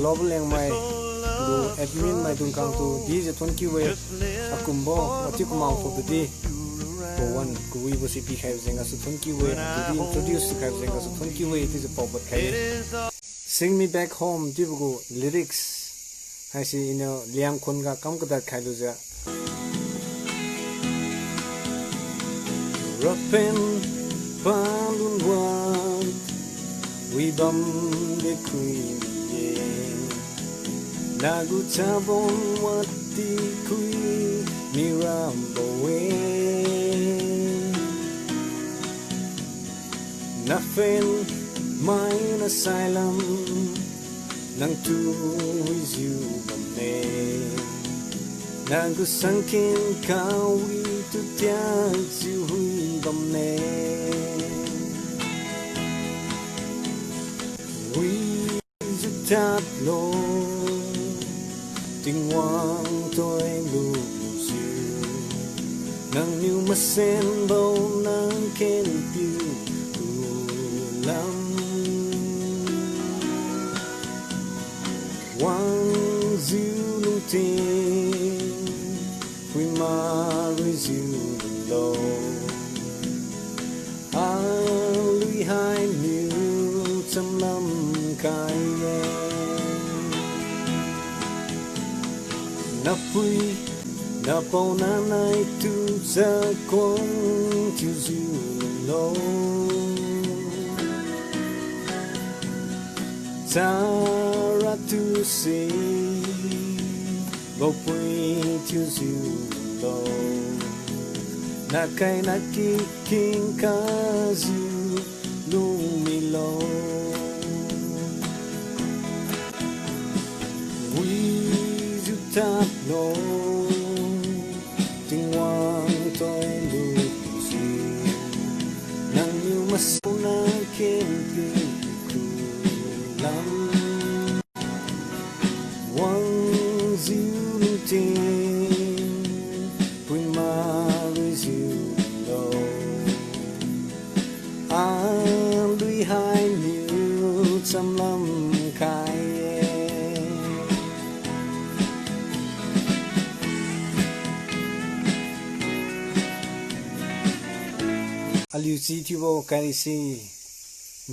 global yang mai du admin mai dung kang tu di je thon ki we akumbo ati kumang ko di ko wan ku wi bo si pi khai zenga su thon ki we to di introduce khai zenga su thon ki we it is a pop khai sing me back home di bu lyrics hai si ino liang khon ga kam ka khai lu ja Rapping Balloon One, we bum the queen, Nagu Tabon, what the queen, Mirambo way. Nothing, mine asylum, nang tu is you, Nagu Sankin, Kawi to dance you. We tap low, tình hoang tôi lưu siêu, nàng yêu mà sen bao nàng khen piu lắm, hoang diêu nung tình, quy ma với diêu lâu. Lui hai miêu trăm năm cài na pui na bao na nai tu za con chiu ziu lo ta ra tu si bao pui chiu ziu lo na kai na ki king kazu lumilo we ju tap no tình hoang tôi lu si nang yêu mà sâu na khen pi lắm hoang diu tình lui hai miêu trăm năm khai aliu si thibo kai si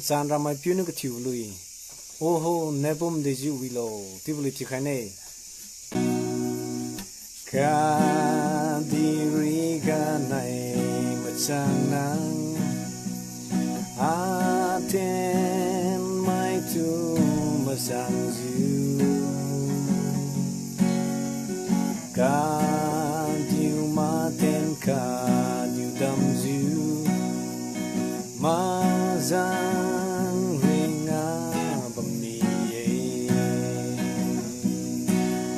san ra mai piu nu ka thiu lui o ho nebom de ju wi lo tibuli ti khai ne ka di ri ga nai ma chang nang Aten mai tu masang you ka diu ma ten ka diu dam you ma zang ringa bam ni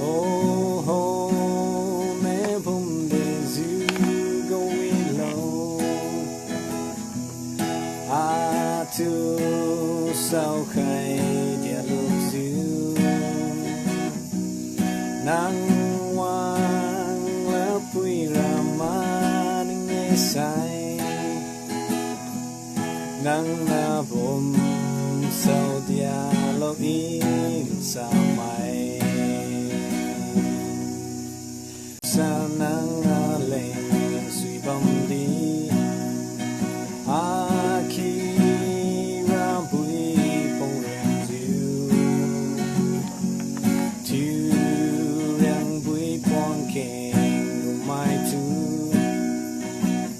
oh ho me bum de you go low to sao khai dia lúc diu nang wang la pui rama nghe sai nang na bom sao dia lo in sa mai sa nang le sui bom di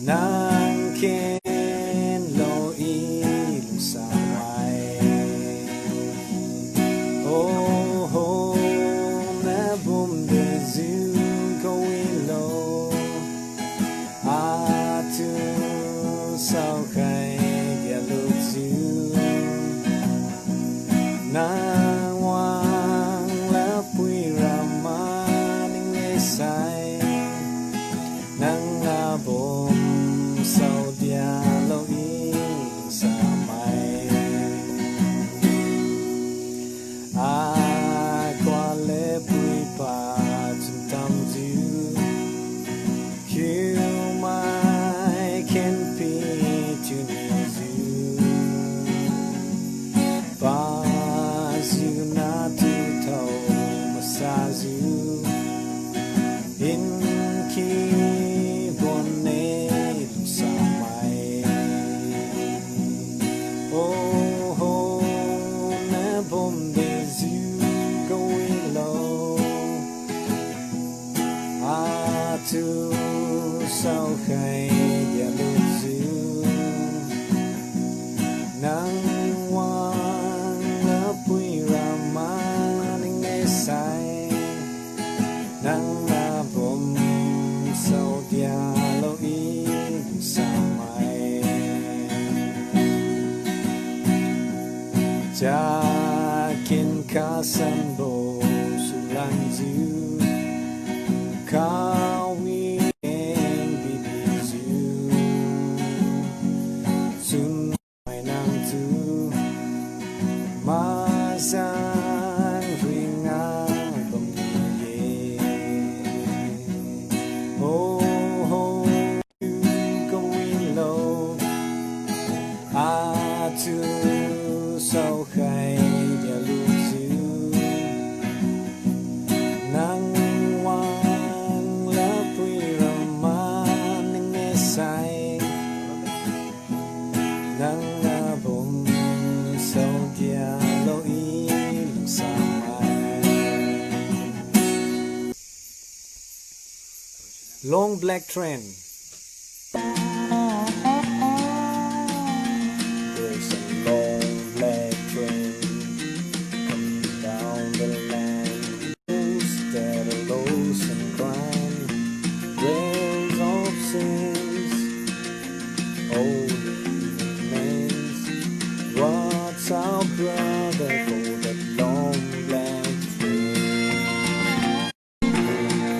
nàng khen lo y lung sa mai oh ho Sazu in Kibone Lusamai Oh Nebom Desu going low Atu Saukai Yaluzu Nang Wang Lapui Raman Sai Nang Nabom Saudia Loi Samai Jakin Kasambo Sulanzu Kawi and Bibizu Sun Mainang Tu Mazang Ringa Bambiye Oh you going low Atu So Kai Yaluzu Nang Wang Lapui Raman Ngesai Nang Nabom Saudia Loi Lusamai Long Black Train. There's a long black train coming down the line. Those that are lost and crying, rails of sins, old remains. What's our brother for that long black train?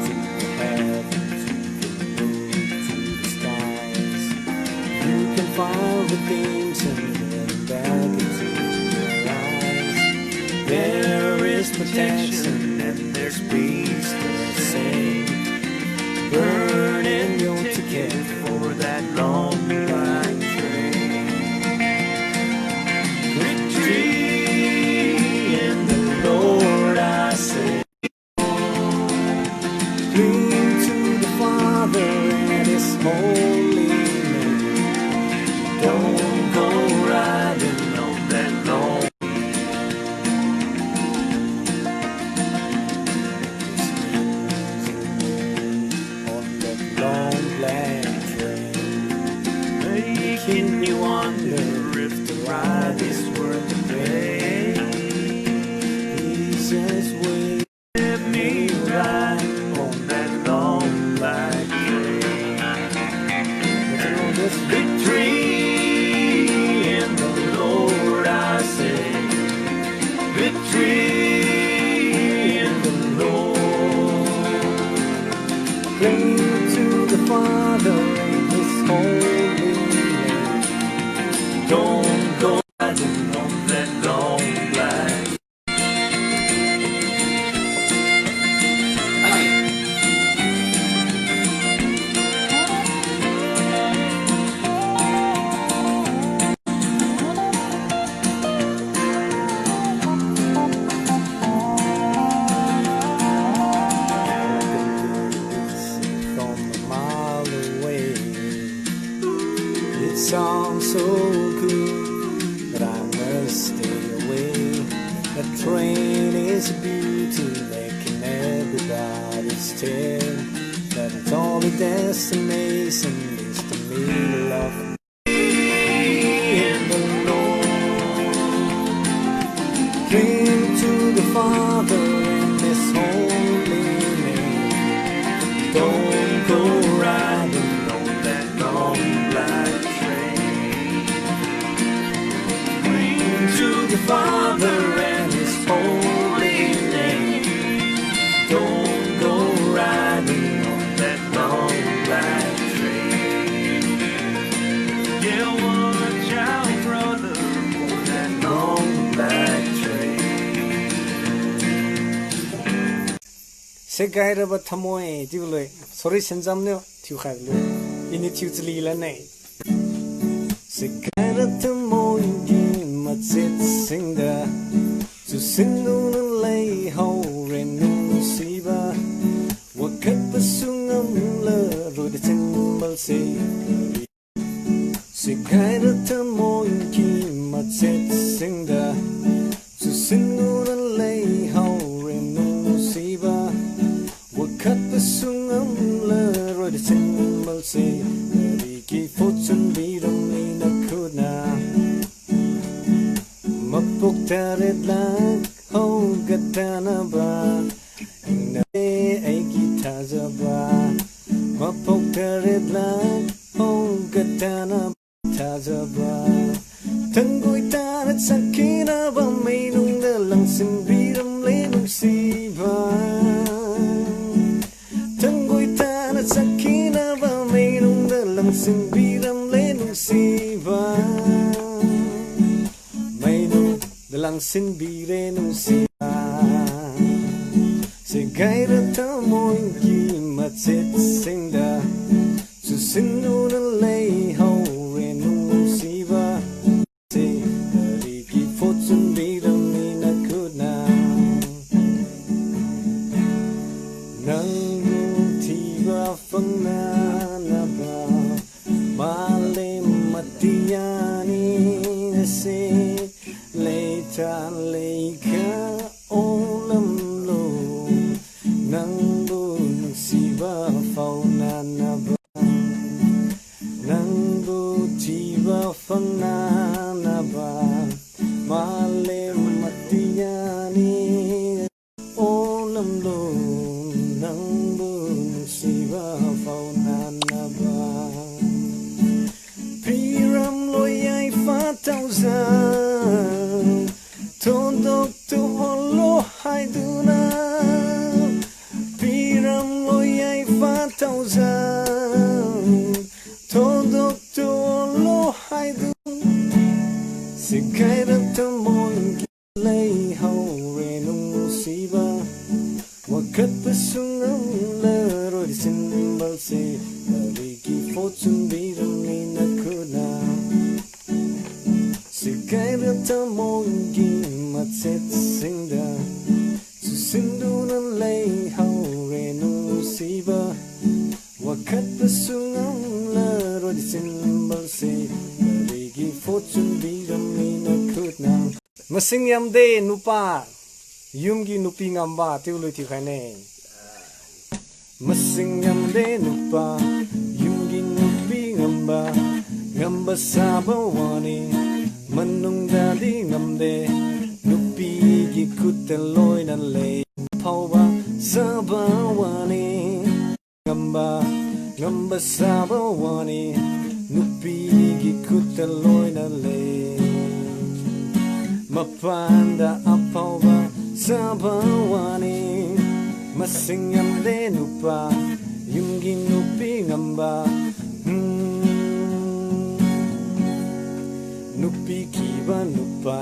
To heaven, to the moon, to the skies. You can find redemption and back into your eyes. There is protection and there's peace to the same. Burning your ticket for that long black train. Victory in the Lord I say. Cling to the Father and His holy name. Don't go riding on that long on that long black train, making me wonder if the ride is worth the pay. Please just wait, let me ride on that long black train. Victory in the Lord I say. Victory in the Lord. Cling to the Father and His holy name. Don't go riding on that long black. From a mile away, it sounds so good, but I must stay away. That train is a beauty, making everybody's tale. That it's all the destination is the middle of in the Lord. Cling to the Father and His holy name. Don't go riding on that long black train. Cling to the Father and His holy name. Don't go riding on that long black train. Yeah, watch out, brother, for that long black train. Segairaba Tamoy, Divle, sorry, Senzamno, Tuhavlu, in it Tutlilane. Segaira Tamoy, Matsit Singa, to Sindun lay ho, Renu sungam la rồi de symbol se ri ki fortune bi ram ni na kuna mapok taret lang ho gatana ba na ai ki tazaba mapok taret lang ho gatana tazaba tangoy taret sakina ba may nung dalang simbiram le nung siba tangoy taret sakina ba may nung dalang simbiram le nung siba may nung dalang simbire nung siba segay rata mo'y kimatsit singda susindu na lay ho re nung siba Masing yam de nupa yumgi nupi ngamba tiulu ti khane masing yam de nupa yumgi nupi ngamba sabawani manung dadi ngamde nupi gi kuteloy na le phawa sabawani ngamba sabawani nupi gi kuteloy na le mapanda apawa sabawani masing yam de nupa yumgi nupi ngamba nupi kiba nupa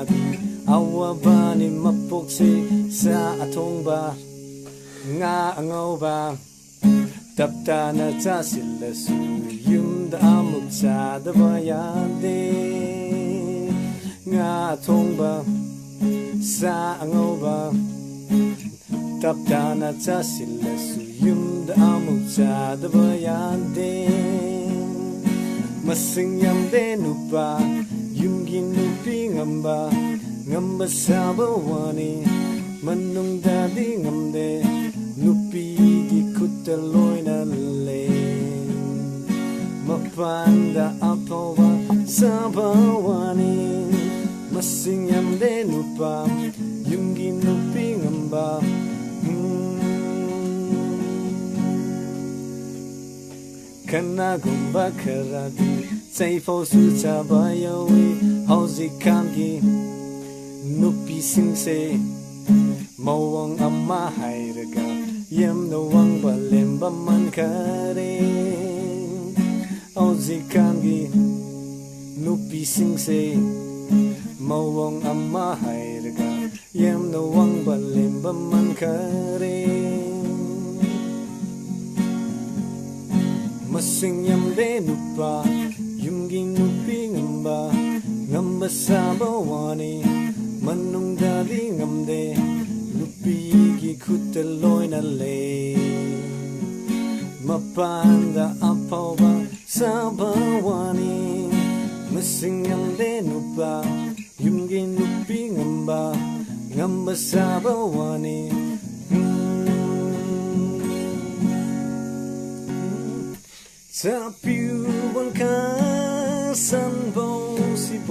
awabani mapok se sa atong ba nga angaw ba tapta na cha sila su yum da amuk sa da bayade nga thong ba sa angaw ba tapta na cha sila su yum da amuk sa da bayade masing yam de nupa yumgi nupi ngamba sabawani manung dadi ngamde nupi gi kuteloy na le mapanda apawa sabawani masing yam de nupa yumgi nupi ngamba kana gumba karadi say fo su cha bayawi hauzi kamgi nupi singse mawang amma hairaga yam no wang balem baman kare hauzi kamgi nupi singse mawang amma hairaga yam no wang balem baman kare masing yam de nupa yumgi nupi ngamba sabawani manung dadi ngamde nupi gi kuteloy na le mapanda apawa sabawani masing yam de nupa yumgi nupi ngamba sabawani ผิวบนขาสันโบสิบ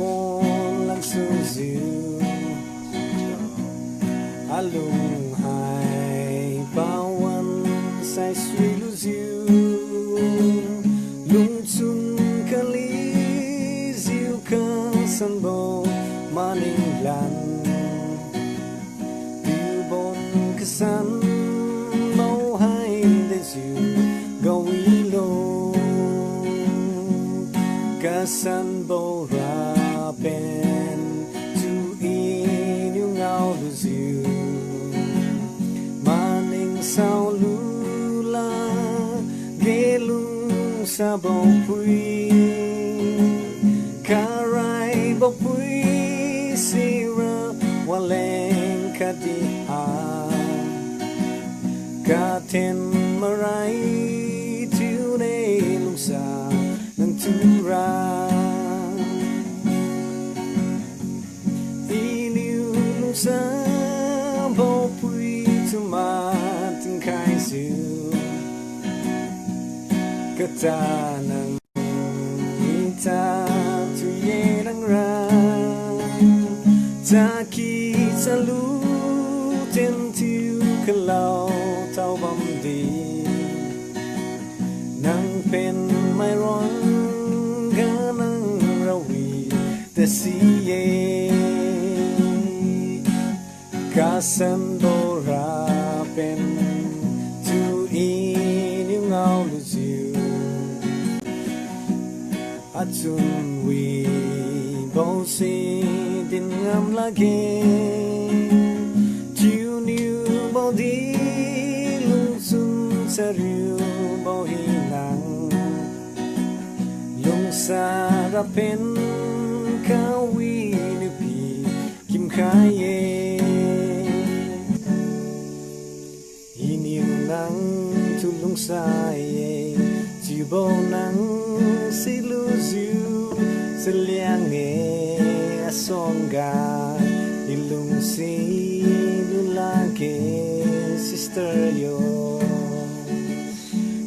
นหลังสูซิวอาลุงหายป่าวันใส่สวยลุซิวลุงชุนคลีซิวคันสันโบมานิงลันผิวบนขาสันโบให้ได้ซิวกวีโลKasan bora pen tu in yung ngao luziu maning sao lula gelung sa bong pui karai bong pui sira waleng kadiha katen marai tu ne lung sa to run inu sa bo pui to ma tin kai su kata nang ta tu ye nang ra ta ki salu tin tu kalau tau bam di nang pen mai ron the sea kasan bora pen tu in yung ngao luziu atun we bo si din ngam lagi tu niu bo di lung sun sa riu bo hinang lung sa ra pen kawi nupi kim kaye iniu nang tulung saye jibo nang siluziu seliang asonga ilung si lulake sister yo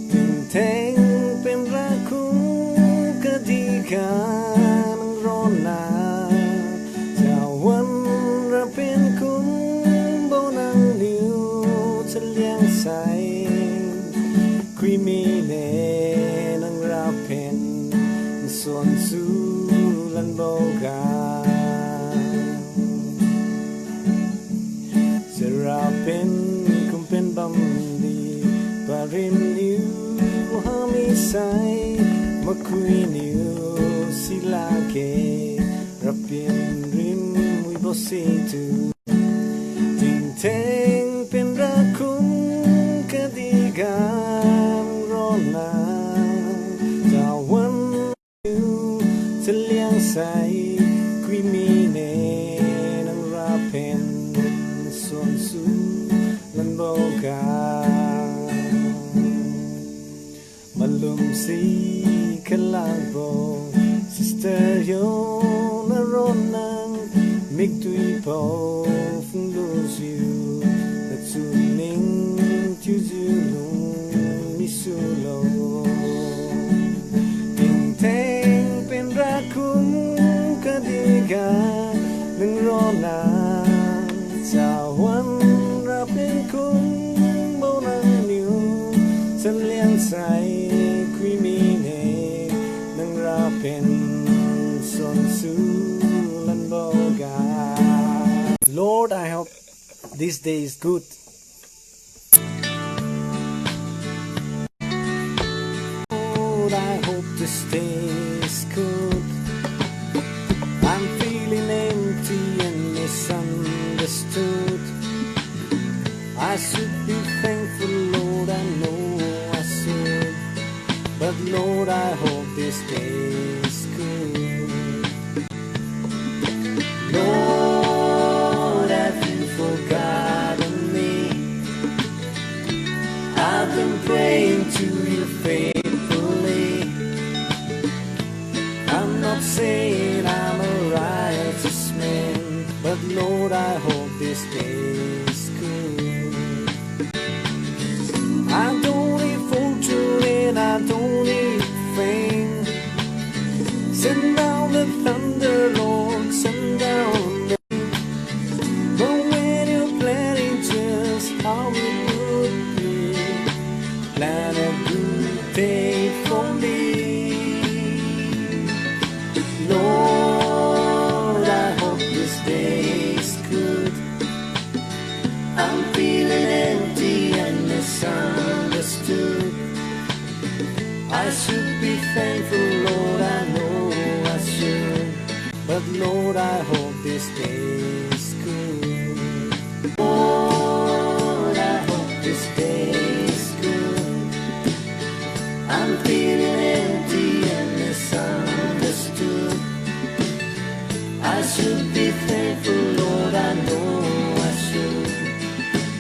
tinteng penraku ketika na jawan rapin kun bonang liu seliang sai kui mi ne nang rapin son su lan boga serapin kumpen bam di parim liu hami sai makui liu silake rapin rim mui bositu ting teng pen rakun kadigan rona jawan liu seliang sai kui mine nang rapin son su lan boga malum si kalabo sister yo na ronang mig tui po phung lu siu na chu ning chu zu lung ni su lo ting teng pen ra kum kadiga nang ronang jawan ra pen kum bo nang niu san liang sai kui mi ne nang ra pen Lord, I hope this day is good. Lord, I hope this day is good. I'm feeling empty and misunderstood. I should be thankful, Lord, I know I should. But Lord, I hope this day is good. Lord, have you forgotten me? I've been praying to you faithfully. I'm not saying I'm a righteous man, but Lord, I hope this day is good. I don't need fortune and I don't need plan a good day for me. Lord, I hope this day is good. I'm feeling empty and misunderstood. I should be thankful, Lord, I know I should. But Lord, I hope this day is good. Lord, I hope this day is good. I'm feeling empty and misunderstood. I should be thankful, Lord, I know I should.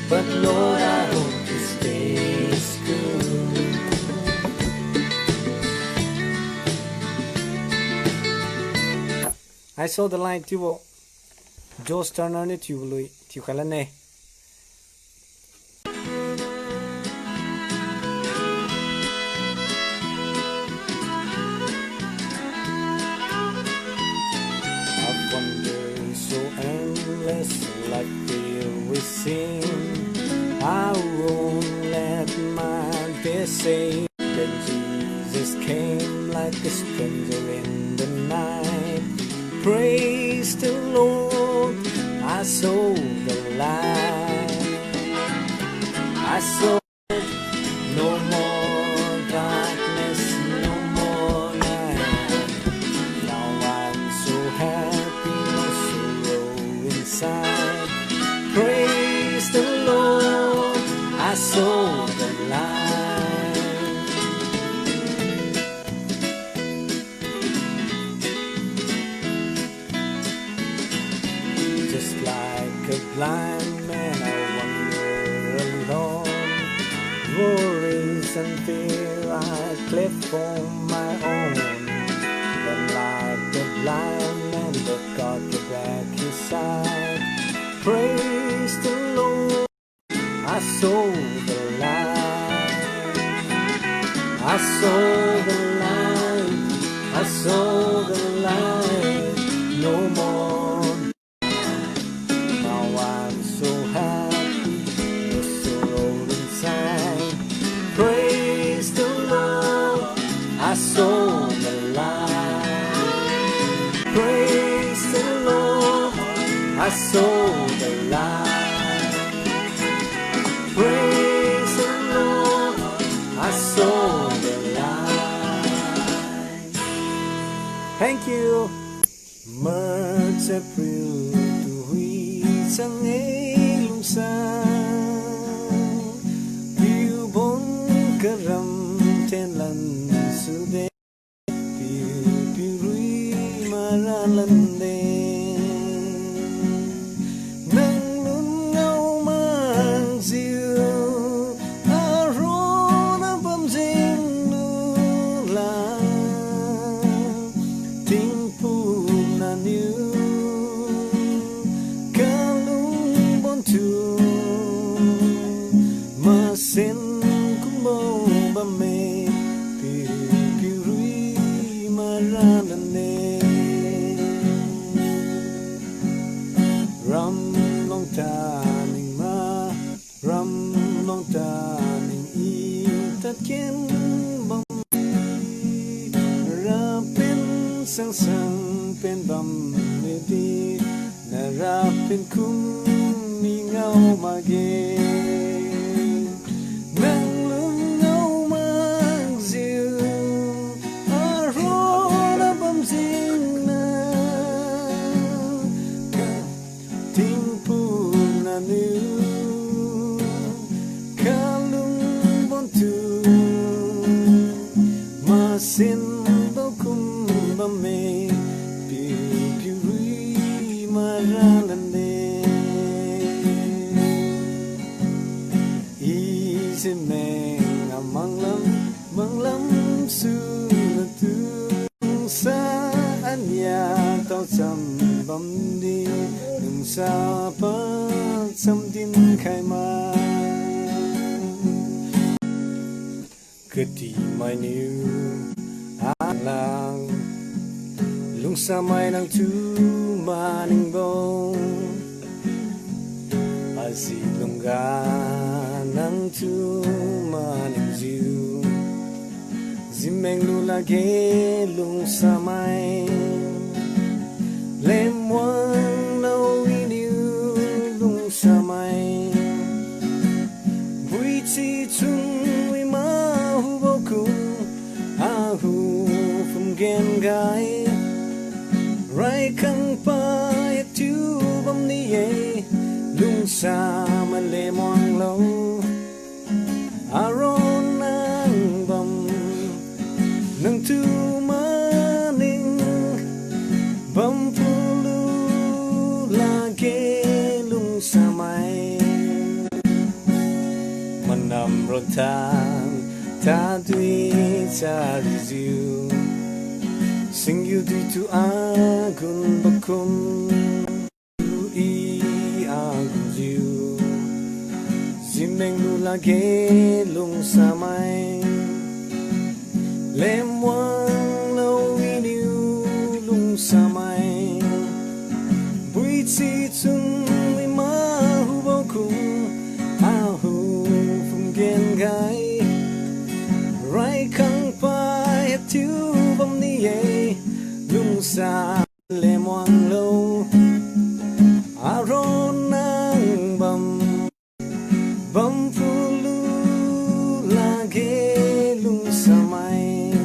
But Lord, I hope this day is good. I saw the line to Joe Turner ne tubului tukalane. I wonder so endless, like we sing. I won't let my day say that Jesus came like a stranger in the night. Praise the Lord, I saw the light. I saw no more darkness, no more night. Now I'm so happy, no sorrow inside. Praise the Lord, I saw the light. Just like a blind man, I wander alone. Worries and fear I cleft for my own. Then like the blind man, but God gave back his sight. Praise the Lord, I saw the light. I saw the light. I saw the light. No more. Now I'm so happy, no sorrow inside. Praise the Lord, I saw the light. Praise the Lord, I saw the light. Praise the Lord, I saw the light. Thank you. March April to sang lung sang piu bon karam ten lan su de piu rui mara lan de nang lun ngau mang ziu a ro na bam jing nu la ting pu na niu Masin kumbo bame piu rui maranane ram long taning ma ram long taning I tatken bam rapin sang sang pen bam me di na rapin kum ni ngau mage Sin bao kum ba me piu rui maranane easy man among lam su na tu sa anya tao cham bam di nung sa pa cham din khai ma kati mai new lang lung sa mai nang tu maning bong asi lungga nang to maning you Zimeng lula ge lung samai Lem wang no in you lung samai Bui chi chung we ma hu boku Ahu from gen gai Rai kang pa yak tu bam ni ye Lung sa ma le moang lo Aron nang bam Nang tu ma ning Bam pulu la ge lung sa mai Manam rotan ta dui cha rizu Sing you di tu agun bakum Zimeng lula ge lung samai Lem wang lo iniu lung samai Bui chi chung we ma hu boku Ahu from gen gai Rai kang pa yak tu bam ni ye Lung sa lem wang lo Aron nang bam Bam pulu lagi lung samai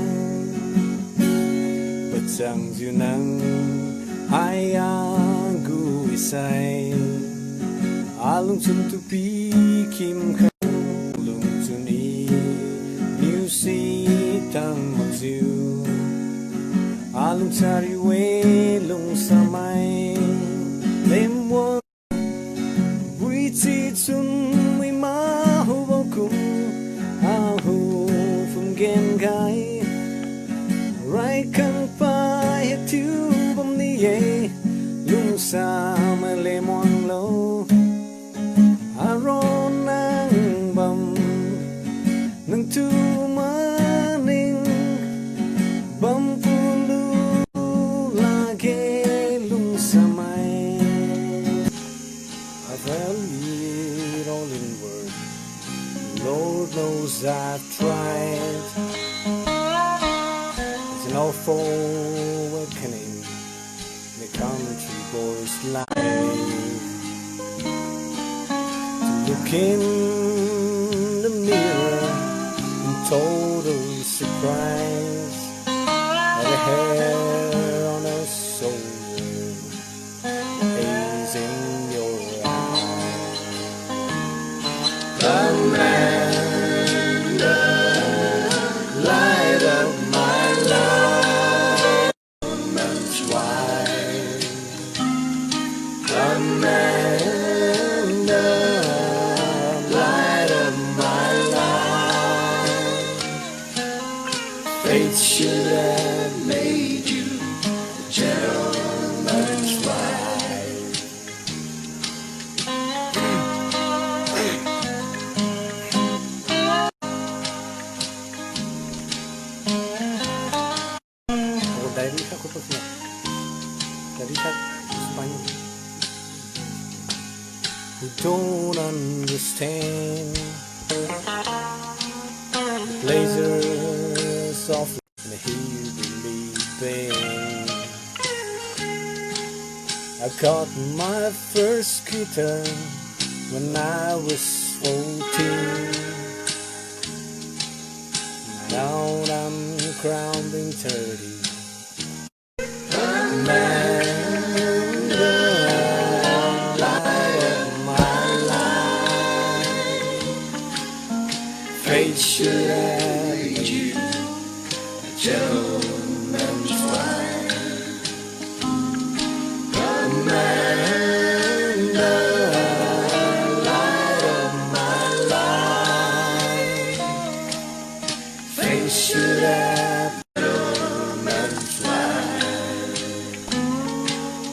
Pacang junang ayagu isai Alung chun tu pi kim kang Lung chun i niu si tang mak ziu Alung cari we lung samai Lem wang bui chi chun gen gai Rai kang pa yak tu bam ni ye Lung sa ma le moang lo Aron nang bam Nang tu ma ning Bam pulu lagi lung sa mai I value it all in word Lord knows I've tried It's an awful awakening The country boy's life To look in the mirror In total surprise At the hair on her shoulder Haze in your eye The man Fate should have made you a gentleman's wife. Oh, dari aku pernah. Dari Spanyol. Who don't understand the blazers soft and the hillbilly band. I got my first scooter when I was 14. Now I'm crowning 30. Man, the light of my life. Fate should have made you a gentleman's wife. The man, the light of my life. Fate should have made you a gentleman's wife.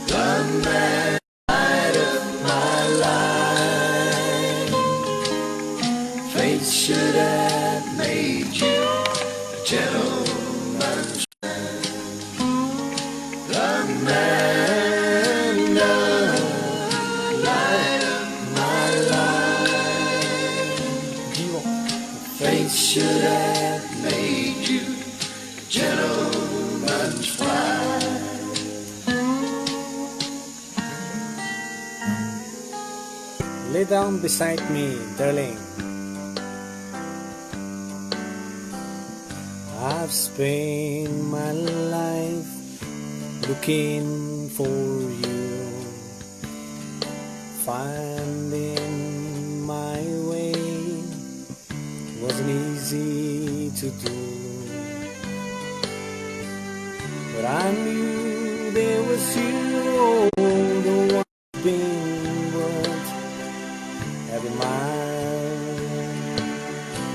The man, light of my life. Fate should have made you a gentleman's wife. The man, the light of my life. Fate should have made you gentleman's fly. Lay down beside me, darling. I've spent my life looking for you, finding my way wasn't easy to do, but I knew there was you, the one being worth every mile.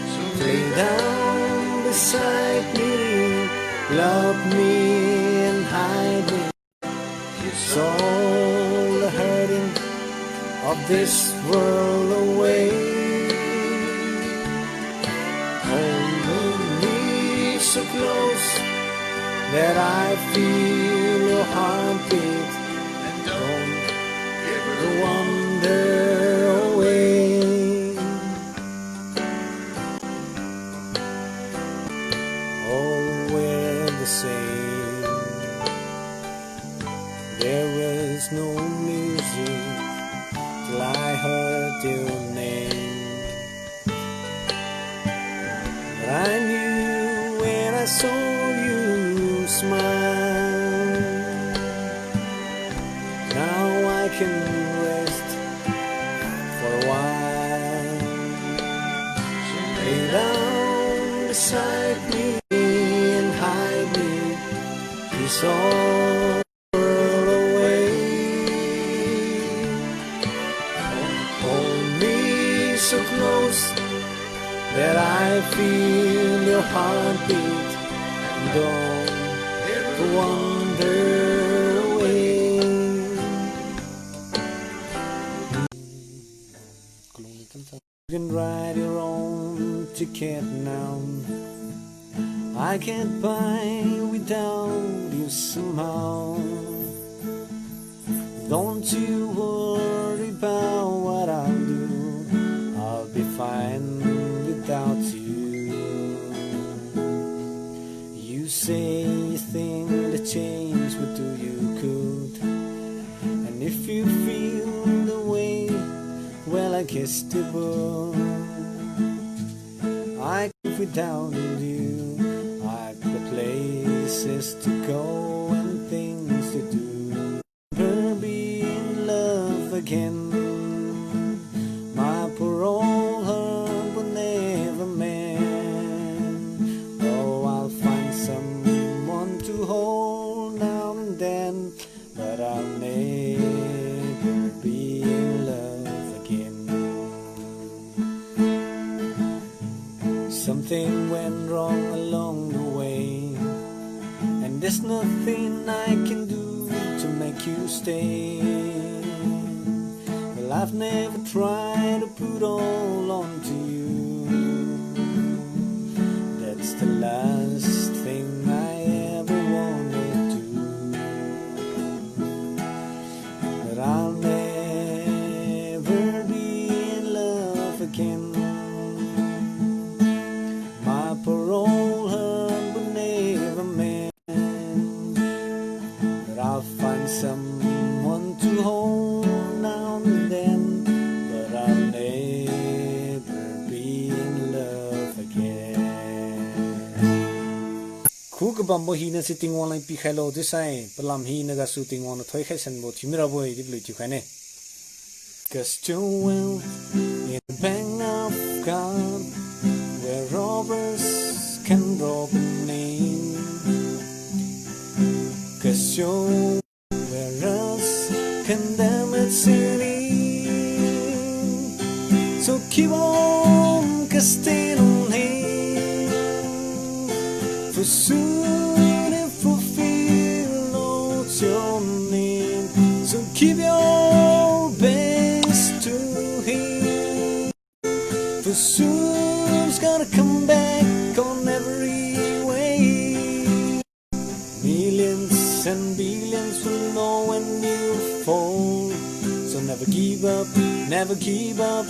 So lay down beside me, love me and hide me. It's all the hurting of this world away. Hold me so close that I feel your heartbeat, and don't ever wander away. Oh, we're the same. There was no music till I heard your name, but I knew when I saw you smile. Now I can rest for a while. Lay down beside me and hide me. It's all world away. Hold me so close that I feel your heartbeat, and don't ever wander away. You can ride your own ticket now. I can't buy without you somehow. Don't you worry about what I'll do. I'll be fine without you. You say you think the change would do you good, and if you feel the way, well, I guess it would. I could without you. I've got places to go and things to do. Never be in love again. My poor old heart will never mend. Oh, I'll find someone to hold now and then, but I'll never be in love again. Something went wrong along the way, and there's nothing I can do to make you stay. Well, I've never tried to put all onto you. That's the last thing I ever wanted to. But I'll never be in love again. My poor old heart will never mend, but I'll find someone to hold now and then, but I'll never be in love again. Cook bamboo he na sitting one like Pichelo design, Palam he naga shooting on a toy case and what Timira boy did you can. Cause too well in the bank of God, where robbers can rob a name. Cause you're where else can damage sin. So keep on casting on him, for soon it fulfill all your need. So keep your best to him, for soon it's gonna come back on every way. Millions and billions will know when you fall. So never give up,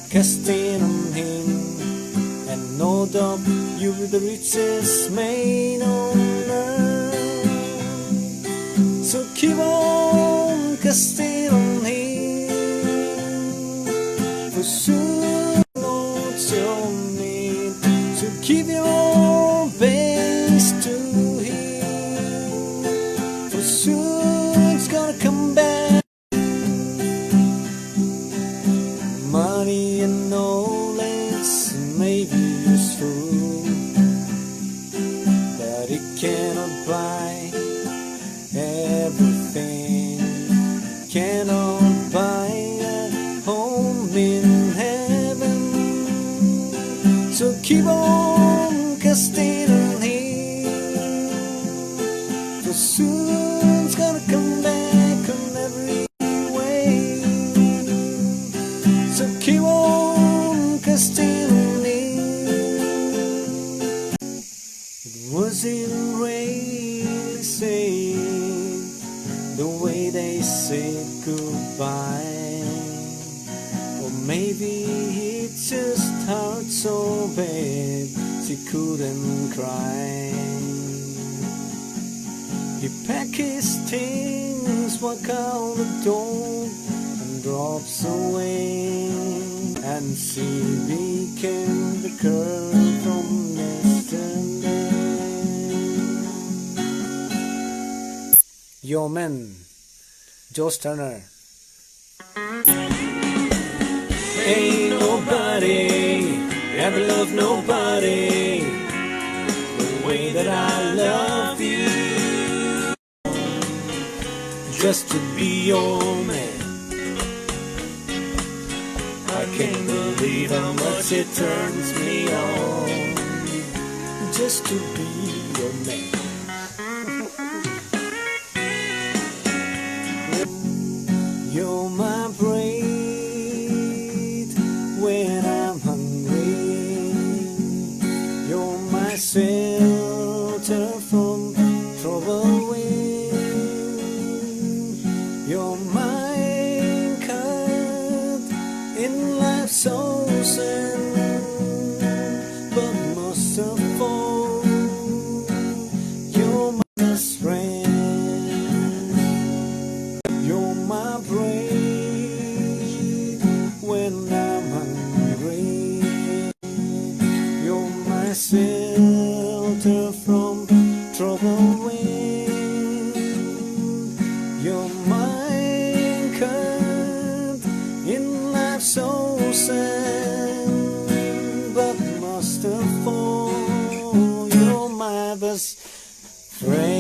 casting on him, and no doubt you'll be the richest man on earth. So keep on casting on him, for soon Lord's your need. So keep your base to him, for soon it's gonna come back. Money and knowledge may be useful, but it cannot buy everything. Cannot buy a home in heaven. So keep on casting on him, for soon it's gonna come back on every way. So keep on casting on him. It wasn't really said the way they said goodbye, or maybe he just hurt so bad she couldn't cry. He packed his things, walked out the door, and drops away, and she became the girl from yesterday. Yo man, Josh Turner. Ain't nobody ever loved nobody the way that I love you. Just to be your man, I can't believe how much it turns me on. Just to be your man. You're my bread when I'm hungry. You're my shelter from troubled wind. You're my anchor in life's ocean, but most of all, you're my best friend. You're my bread when I'm hungry. You're my shelter from troubled wind. You're my anchor in life's ocean, but most of all, you're my best friend.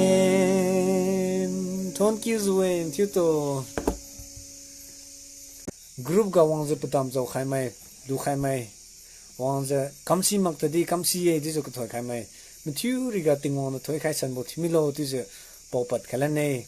Thank you, Zuen. Tuto group ga wangze putam zo khai mai du khai mai wangze kamsi maktadi kamsi ye dizo ko thoi khai mai mthu ri ga tingong no thoi khai san bo thimilo dizo popat khalane